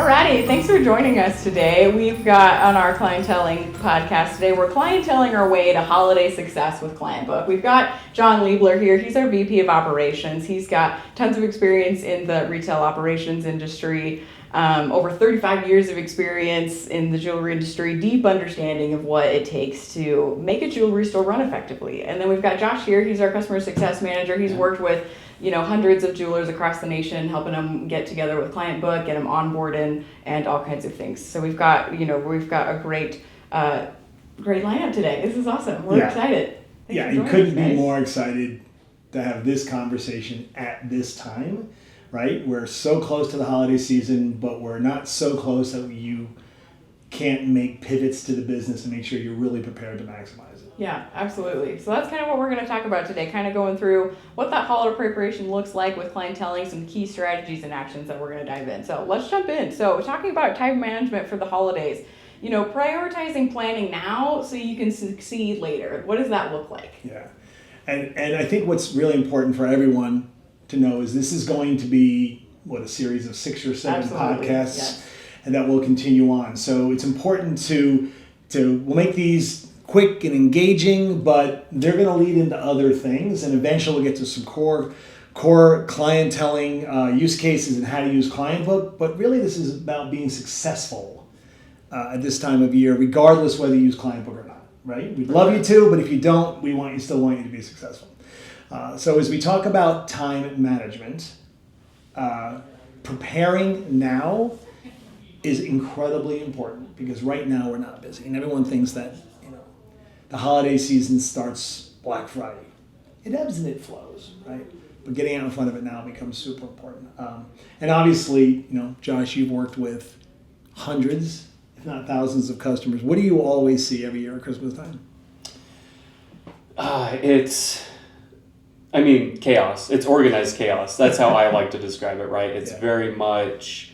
Alrighty, thanks for joining us today. We've got on our Clienteling podcast today, we're clienteling our way to holiday success with Clientbook. We've got John Liebler here. He's our VP of Operations. He's got tons of experience in the retail operations industry, over 35 years of experience in the jewelry industry, deep understanding of what it takes to make a jewelry store run effectively. And then we've got Josh here. He's our customer success manager. He's worked with hundreds of jewelers across the nation, helping them get together with Clientbook, get them onboarded, and all kinds of things. So we've got a great lineup today. This is awesome. We're excited. You couldn't be more excited to have this conversation at this time, right? We're so close to the holiday season, but we're not so close that you can't make pivots to the business and make sure you're really prepared to maximize it. Yeah, absolutely. So that's kind of what we're going to talk about today, kind of going through what that holiday preparation looks like with clienteling, some key strategies and actions that we're going to dive in. So let's jump in. So talking about time management for the holidays, prioritizing planning now so you can succeed later. What does that look like? Yeah. And I think what's really important for everyone to know is this is going to be, a series of 6 or 7 podcasts. Yes. And that will continue on. So it's important we'll make these quick and engaging, but they're going to lead into other things, and eventually we'll get to some core clienteling use cases and how to use Clientbook. But really, this is about being successful at this time of year, regardless whether you use Clientbook or not. Right? We'd love you to, but if you don't, we still want you to be successful. So as we talk about time management, preparing now is incredibly important, because right now we're not busy, and everyone thinks that the holiday season starts Black Friday. It ebbs and it flows, right? But getting out in front of it now becomes super important. And obviously, Josh, you've worked with hundreds, if not thousands, of customers. What do you always see every year at Christmas time? Chaos. It's organized chaos. That's how I like to describe it, right? It's very much.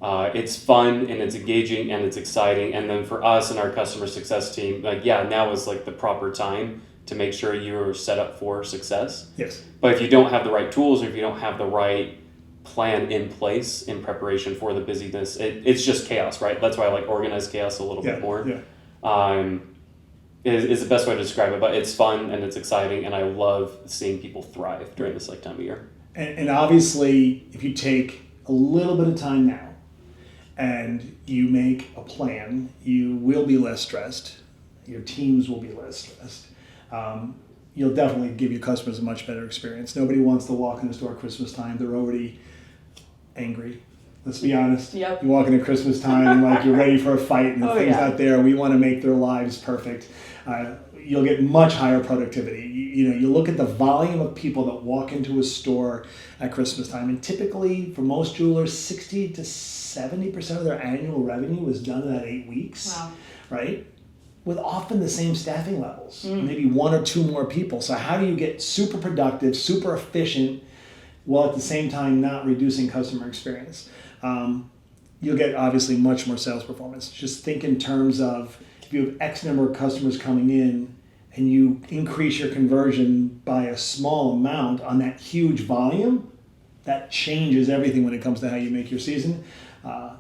It's fun and it's engaging and it's exciting. And then for us and our customer success team, now is the proper time to make sure you're set up for success. Yes. But if you don't have the right tools, or if you don't have the right plan in place in preparation for the busyness, it's just chaos, right? That's why I like organized chaos a little bit more. Yeah. Is the best way to describe it. But it's fun and it's exciting, and I love seeing people thrive during this time of year. And obviously, if you take a little bit of time now, and you make a plan, you will be less stressed. Your teams will be less stressed. You'll definitely give your customers a much better experience. Nobody wants to walk in the store at Christmas time. They're already angry. Let's be honest. Yep. You walk in at Christmas time like you're ready for a fight, and the thing's not there. We want to make their lives perfect. You'll get much higher productivity. You look at the volume of people that walk into a store at Christmas time, and typically for most jewelers, 60 to 70% of their annual revenue is done in that 8 weeks. Wow. Right? With often the same staffing levels, maybe 1 or 2 more people. So how do you get super productive, super efficient, while at the same time not reducing customer experience? You'll get obviously much more sales performance. Just think in terms of, if you have X number of customers coming in and you increase your conversion by a small amount on that huge volume, that changes everything when it comes to how you make your season.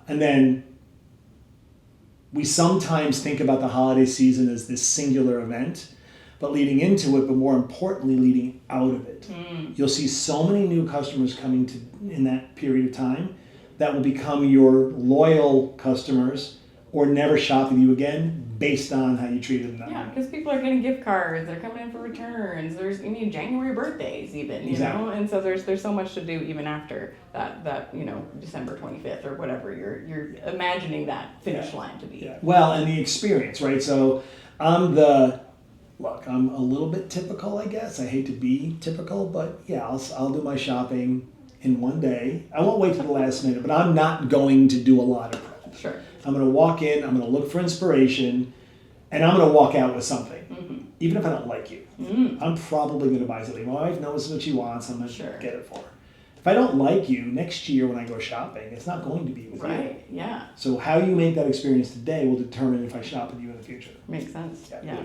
And then we sometimes think about the holiday season as this singular event, but leading into it, but more importantly, leading out of it. You'll see so many new customers coming in that period of time that will become your loyal customers or never shop with you again based on how you treated them that Yeah, night. because people are getting gift cards, they're coming in for returns, there's January birthdays even, Exactly. and so there's so much to do even after that December 25th or whatever you're imagining that finish line to be. Yeah. Well, and the experience, right? So I'm a little bit typical, I guess. I hate to be typical, but I'll do my shopping in one day. I won't wait till the last minute, but I'm not going to do a lot of prep. Sure. I'm going to walk in, I'm going to look for inspiration, and I'm going to walk out with something, even if I don't like you. I'm probably going to buy something. My wife knows what she wants, I'm going to get it for her. If I don't like you, next year when I go shopping, it's not going to be with you. Right, yeah. So how you make that experience today will determine if I shop with you in the future. Makes sense, yeah.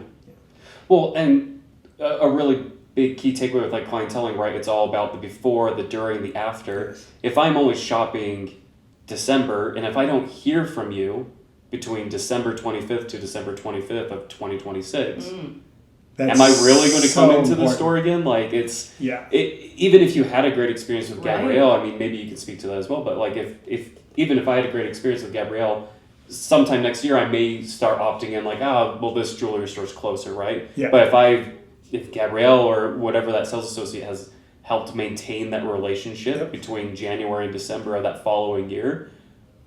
Well, and a really big key takeaway with clienteling, right? It's all about the before, the during, the after. Yes. If I'm only shopping December, and if I don't hear from you between December 25th to December 25th of 2026, am I really going to come into the store again? Like even if you had a great experience with Gabrielle, I mean, maybe you can speak to that as well. But like even if I had a great experience with Gabrielle, sometime next year I may start opting in like, well, this jewelry store's closer, right? Yeah. But if Gabrielle or whatever that sales associate has helped maintain that relationship between January and December of that following year,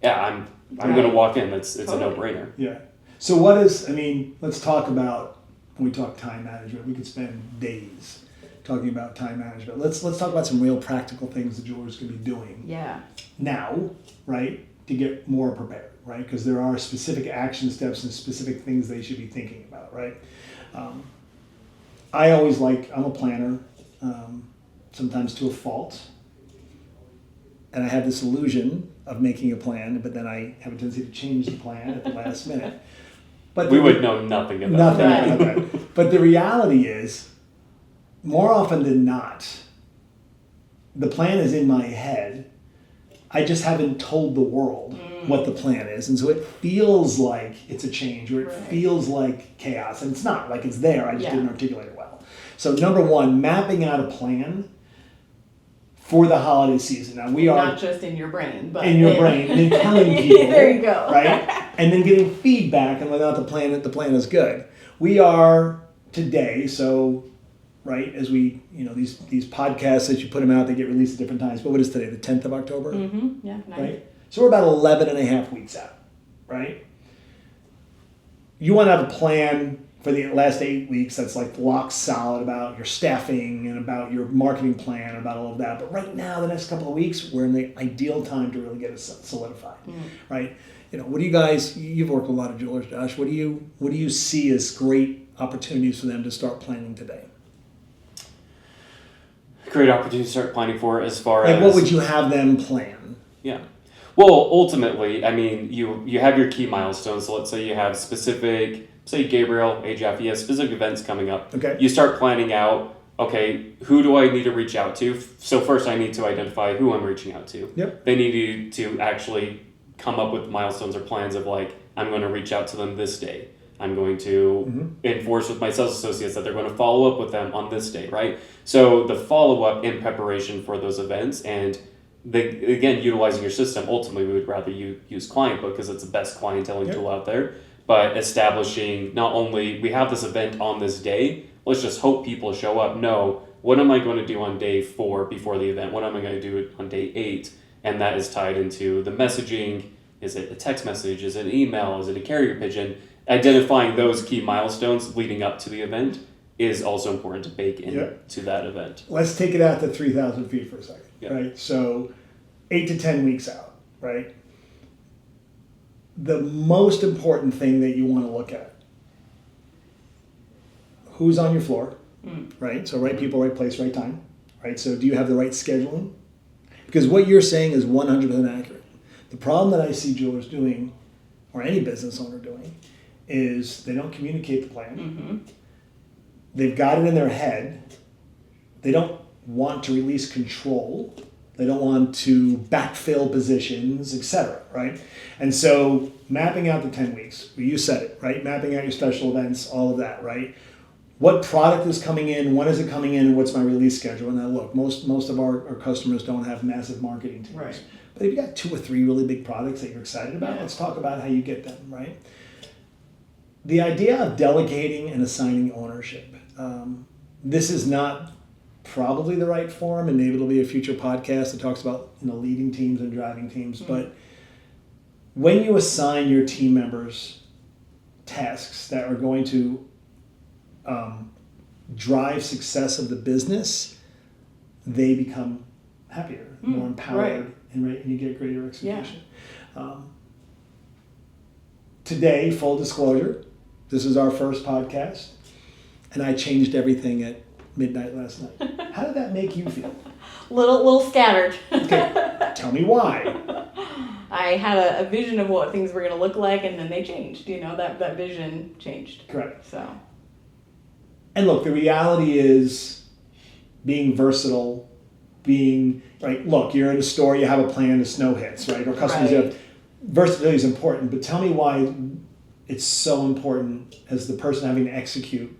I'm going to walk in. It's a no-brainer. Yeah. So let's talk about, when we talk time management, we could spend days talking about time management. Let's talk about some real practical things the jewelers could be doing now, right, to get more prepared, right? Because there are specific action steps and specific things they should be thinking about, right? I'm a planner, sometimes to a fault. And I have this illusion of making a plan, but then I have a tendency to change the plan at the last minute. But we would know nothing about that. But the reality is, more often than not, the plan is in my head. I just haven't told the world what the plan is. And so it feels like it's a change, or it feels like chaos. And it's not, like it's there. I just didn't articulate it well. So number one, mapping out a plan for the holiday season. Now we are not just in your brain, but in your brain, and then telling people. There you go. Right? And then getting feedback and whether or not the plan is good. We are today, so right, as we, these podcasts, as you put them out, they get released at different times. But what is today, the 10th of October? Mm-hmm. Yeah, nice. Right? So we're about 11 and a half weeks out, right? You want to have a plan for the last 8 weeks that's like lock solid about your staffing and about your marketing plan, about all of that. But right now, the next couple of weeks, we're in the ideal time to really get it solidified, right? What do you guys, you've worked with a lot of jewelers, Josh, what do you see as great opportunities for them to start planning today? Great opportunity to start planning for as far as... what would you have them plan? Yeah. Well, ultimately, I mean, you have your key milestones. So let's say you have specific, say Gabrielle, AJF, you have specific events coming up. Okay. You start planning out, okay, who do I need to reach out to? So first I need to identify who I'm reaching out to. Yep. They need to actually come up with milestones or plans of like, I'm going to reach out to them this day. I'm going to enforce with my sales associates that they're going to follow up with them on this day, right? So the follow-up in preparation for those events, and again, utilizing your system, ultimately we would rather you use Clientbook because it's the best clienteling tool out there, but establishing not only, we have this event on this day, let's just hope people show up. No, what am I going to do on day 4 before the event? What am I going to do on day 8? And that is tied into the messaging. Is it a text message? Is it an email? Is it a carrier pigeon? Identifying those key milestones leading up to the event is also important to bake into that event. Let's take it out to 3,000 feet for a second, right? So 8 to 10 weeks out, right? The most important thing that you want to look at, who's on your floor, right? So right people, right place, right time, right? So do you have the right scheduling? Because what you're saying is 100% accurate. The problem that I see jewelers doing, or any business owner doing, is they don't communicate the plan. They've got it in their head. They don't want to release control. They don't want to backfill positions, etc., right? And so mapping out the 10 weeks, you said it, right? Mapping out your special events, all of that, right? What product is coming in, when is it coming in, and what's my release schedule? And now look, most of our customers don't have massive marketing teams. Right. But if you got 2 or 3 really big products that you're excited about, let's talk about how you get them, right? The idea of delegating and assigning ownership. This is not probably the right form, and maybe it'll be a future podcast that talks about leading teams and driving teams. But when you assign your team members tasks that are going to drive success of the business, they become happier, more empowered, and you get greater execution. Today, full disclosure, this is our first podcast, and I changed everything at midnight last night. How did that make you feel? Little scattered. Okay, tell me why. I had a vision of what things were going to look like, and then they changed. That vision changed. Correct. So. And look, the reality is being versatile being, right, look, you're in a store, you have a plan, the snow hits, right? Or customers Right. have, versatility is important, but tell me why it's so important as the person having to execute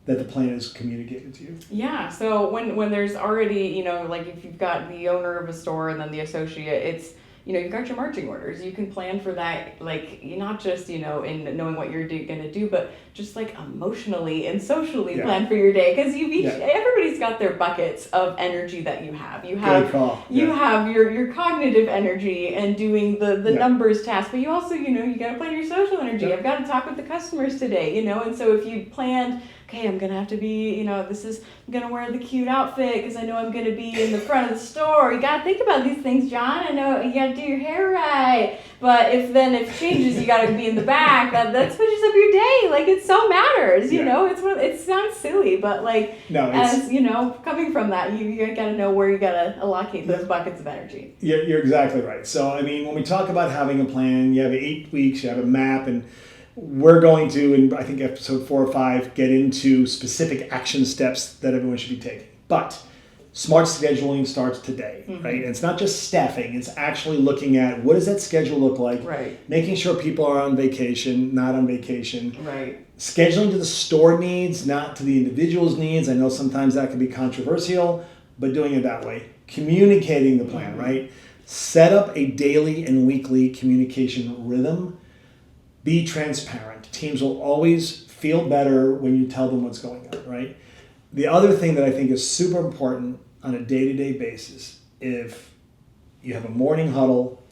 that the plan is communicated to you. Yeah, so when there's already, like if you've got the owner of a store and then the associate, it's, you've got your marching orders. You can plan for that, like, not just, in knowing what you're going to do, but just like emotionally and socially plan for your day. Because everybody's got their buckets of energy that you have. You have, Good call. you have your cognitive energy and doing the numbers task, but you also, you got to plan your social energy. I've got to talk with the customers today, and so if you planned, okay, I'm going to have to be, I'm going to wear the cute outfit because I know I'm going to be in the front of the store. You got to think about these things, John. I know you got to do your hair right. But if it changes, you got to be in the back. That switches up your day. Like, it so matters, it sounds silly, but like, coming from that, you got to know where you got to allocate those buckets of energy. You're exactly right. So, I mean, when we talk about having a plan, you have 8 weeks, you have a map, and we're going to, in I think episode 4 or 5, get into specific action steps that everyone should be taking. But smart scheduling starts today, right? And it's not just staffing, it's actually looking at what does that schedule look like, right? Making sure people are on vacation, not on vacation. Right. Scheduling to the store needs, not to the individual's needs. I know sometimes that can be controversial, but doing it that way. Communicating the plan, right? Set up a daily and weekly communication rhythm. Be transparent. Teams will always feel better when you tell them what's going on, right? The other thing that I think is super important on a day-to-day basis, if you have a morning huddle,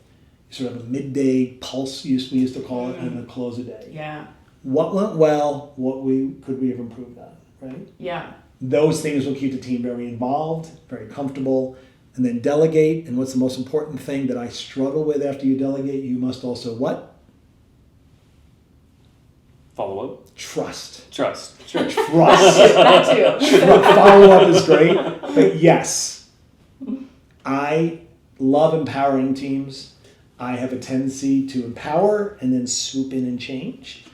you sort of a midday pulse, we used to call it, and a close a day. Yeah. What went well? Could we have improved on, right? Yeah. Those things will keep the team very involved, very comfortable, and then delegate. And what's the most important thing that I struggle with after you delegate? You must also what? Follow up. Trust. Sure. Trust. That too. Follow up is great, but yes, I love empowering teams. I have a tendency to empower and then swoop in and change.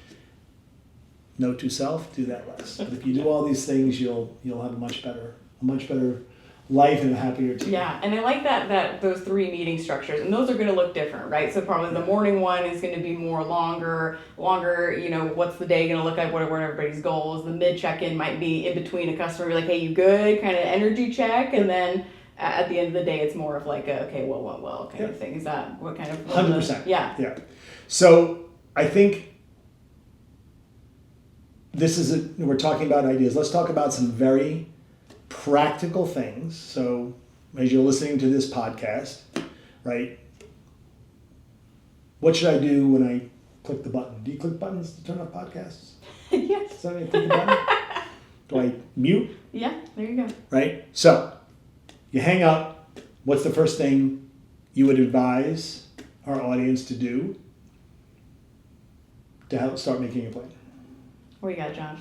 Note to self: do that less. But if you do all these things, you'll have a much better life and a happier team. Yeah, and I like that those 3 meeting structures, and those are going to look different, right? So probably the morning one is going to be more longer, what's the day going to look like, what are everybody's goals? The mid check-in might be in between a customer, like, hey, you good? Kind of energy check, and then at the end of the day, it's more of like a, okay, what went well kind of thing. Is that what kind of... 100%. Yeah. So I think we're talking about ideas. Let's talk about some very practical things. So as you're listening to this podcast, right, what should I do when I click the button? Do you click buttons to turn off podcasts? Yes. Is that how you click the button? Do I mute? Yeah, there you go. Right? So you hang up. What's the first thing you would advise our audience to do to help start making a plan? What do you got, Josh?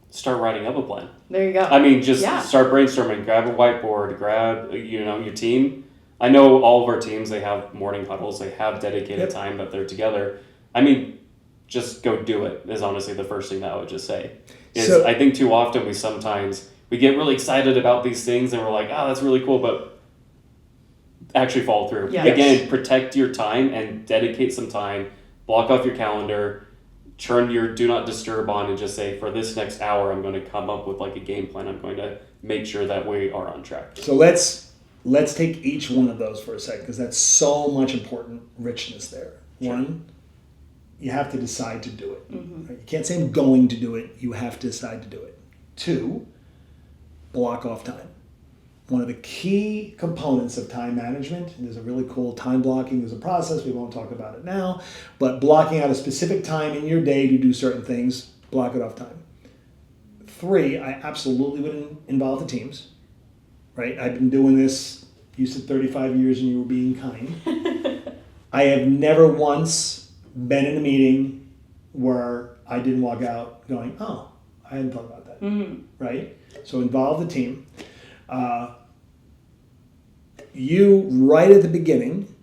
Start writing up a plan. There you go. I mean, just start brainstorming. Grab a whiteboard. Grab, your team. I know all of our teams, they have morning huddles. They have dedicated time that they're together. I mean, just go do it is honestly the first thing that I would just say. I think too often we get really excited about these things and we're like, oh, that's really cool, but actually follow through. Yeah. Again, protect your time and dedicate some time. Block off your calendar. Turn your do not disturb on and just say, for this next hour, I'm going to come up with like a game plan. I'm going to make sure that we are on track. So let's take each one of those for a second, because that's so much important richness there. Sure. 1, you have to decide to do it. Mm-hmm. Right? You can't say I'm going to do it. You have to decide to do it. 2, block off time. One of the key components of time management, and there's a really cool time blocking, there's a process, we won't talk about it now, but blocking out a specific time in your day to do certain things, block it off time. 3, I absolutely would involve the teams, right? I've been doing this, you said 35 years and you were being kind. I have never once been in a meeting where I didn't walk out going, oh, I hadn't thought about that, right? So involve the team. You, right at the beginning,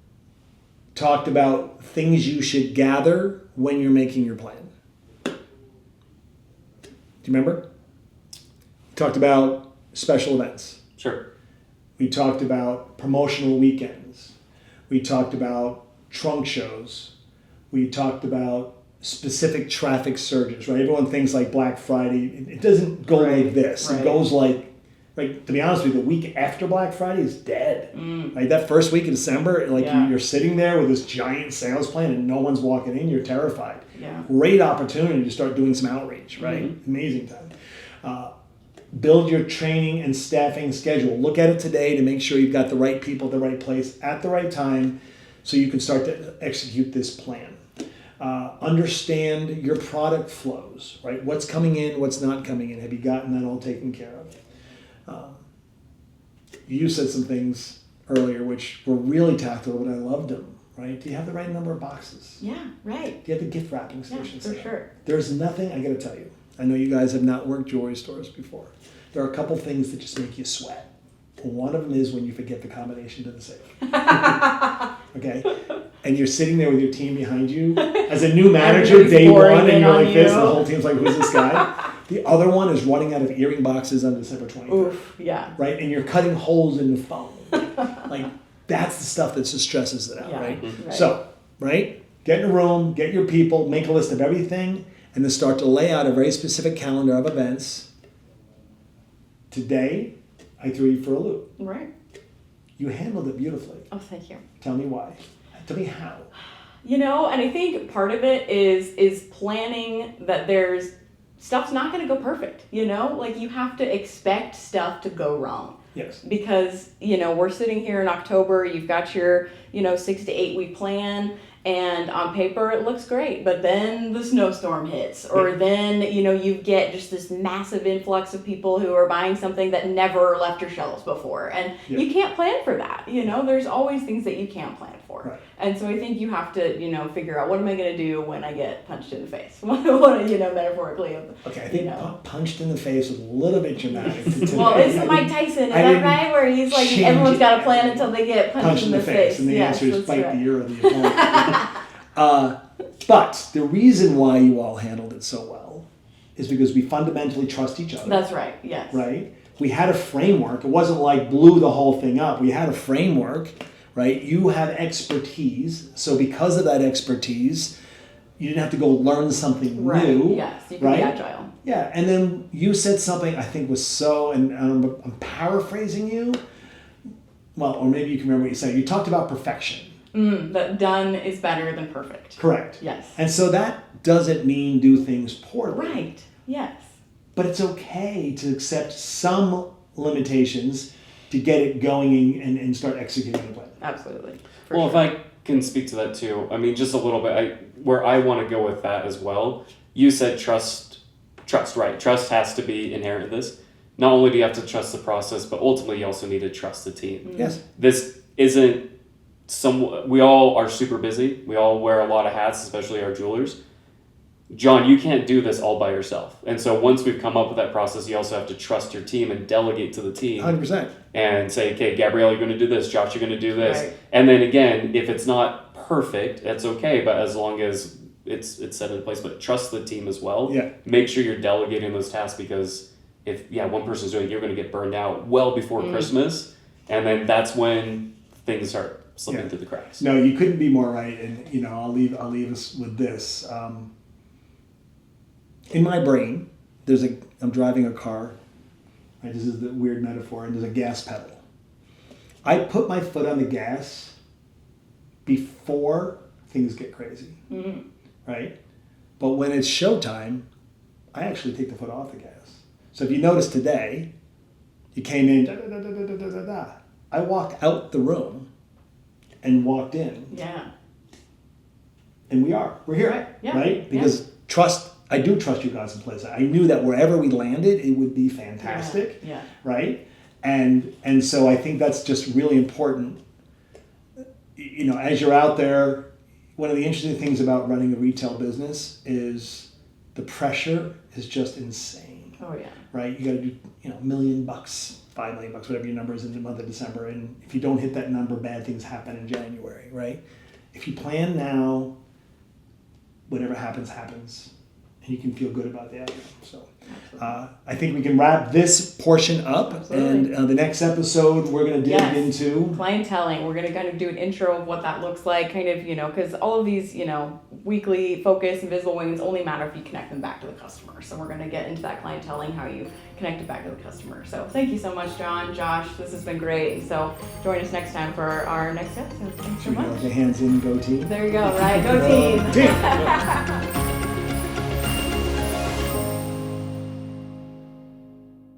talked about things you should gather when you're making your plan. Do you remember? Talked about special events. Sure. We talked about promotional weekends. We talked about trunk shows. We talked about specific traffic surges, right? Everyone thinks like Black Friday. It doesn't go like this. It goes like, right, to be honest with you, the week after Black Friday is dead. Right? That first week of December, like you're sitting there with this giant sales plan and no one's walking in, you're terrified. Yeah. Great opportunity to start doing some outreach, right? Amazing time. Build your training and staffing schedule. Look at it today to make sure you've got the right people at the right place at the right time so you can start to execute this plan. Understand your product flows, right? What's coming in, what's not coming in. Have you gotten that all taken care of? You said some things earlier which were really tactical, but I loved them, right? Do you have the right number of boxes? Yeah, right. Do you have the gift wrapping station? Yeah, for sure. There's nothing, I gotta tell you, I know you guys have not worked jewelry stores before. There are a couple things that just make you sweat. One of them is when you forget the combination to the safe. Okay? And you're sitting there with your team behind you. As a new manager, day one, and you're like this, and the whole team's like, who's this guy? The other one is running out of earring boxes on December 23rd. Oof, yeah. Right? And you're cutting holes in the phone. Like, that's the stuff that just stresses it out, right? Right. So, right? Get in a room, get your people, make a list of everything, and then start to lay out a very specific calendar of events. Today, I threw you for a loop. Right. You handled it beautifully. Oh, thank you. Tell me why. Tell me how. You know, and I think part of it is planning that there's stuff's not going to go perfect, you know? Like you have to expect stuff to go wrong. Yes. Because, you know, we're sitting here in October, you've got your, 6 to 8 week plan, and on paper it looks great, but then the snowstorm hits, or then, you get just this massive influx of people who are buying something that never left your shelves before, and you can't plan for that, there's always things that you can't plan for. Right. And so I think you have to, figure out what am I going to do when I get punched in the face, metaphorically. Okay, I think punched in the face was a little bit dramatic. Well, it's Mike Tyson, is that right? Where he's like, everyone's got to plan until they get punched in the face. And the answer is bite the ear of the opponent. But the reason why you all handled it so well is because we fundamentally trust each other. That's right, yes. Right? We had a framework. It wasn't like blew the whole thing up. We had a framework, right? You had expertise. So because of that expertise, you didn't have to go learn something new. Yes, you can be agile. Yeah, and then you said something I think was so, and I'm paraphrasing you. Well, or maybe you can remember what you said. You talked about perfection. That done is better than perfect. Correct. Yes. And so that doesn't mean do things poorly. Right. Yes. But it's okay to accept some limitations to get it going and start executing the plan. Absolutely. Well, if I can speak to that too, I mean, just a little bit, where I want to go with that as well. You said trust, right? Trust has to be inherent in this. Not only do you have to trust the process, but ultimately you also need to trust the team. Yes. This isn't we all are super busy. We all wear a lot of hats, especially our jewelers. John, you can't do this all by yourself. And so once we've come up with that process, you also have to trust your team and delegate to the team. 100%. And say, okay, Gabrielle, you're going to do this. Josh, you're going to do this. Right. And then again, if it's not perfect, that's okay. But as long as it's set in place, but trust the team as well. Yeah. Make sure you're delegating those tasks, because if one person's doing it, you're going to get burned out well before Christmas. And then that's when things start slipping through the cracks. No, you couldn't be more right. And I'll leave us with this. In my brain, I'm driving a car. Right, this is the weird metaphor, and there's a gas pedal. I put my foot on the gas before things get crazy, right? But when it's showtime, I actually take the foot off the gas. So if you notice today, you came in, I walked out the room and walked in. Yeah. And we're here, Right. Yeah. right? Because I do trust you guys in place. I knew that wherever we landed, it would be fantastic, right? And so I think that's just really important. As you're out there, one of the interesting things about running a retail business is the pressure is just insane. Oh yeah. Right? You got to do $1 million, $5 million, whatever your number is in the month of December, and if you don't hit that number, bad things happen in January, right? If you plan now, whatever happens, and you can feel good about the outcome. So I think we can wrap this portion up. Absolutely. And the next episode, we're going to dig into clienteling. We're going to kind of do an intro of what that looks like, kind of, because all of these, weekly focus and visible wins only matter if you connect them back to the customer. So we're going to get into that clienteling, how you connect it back to the customer. So thank you so much, John, Josh. This has been great. And so join us next time for our next episode. Thanks so much. the hands in, go team. There you go, right? Go team.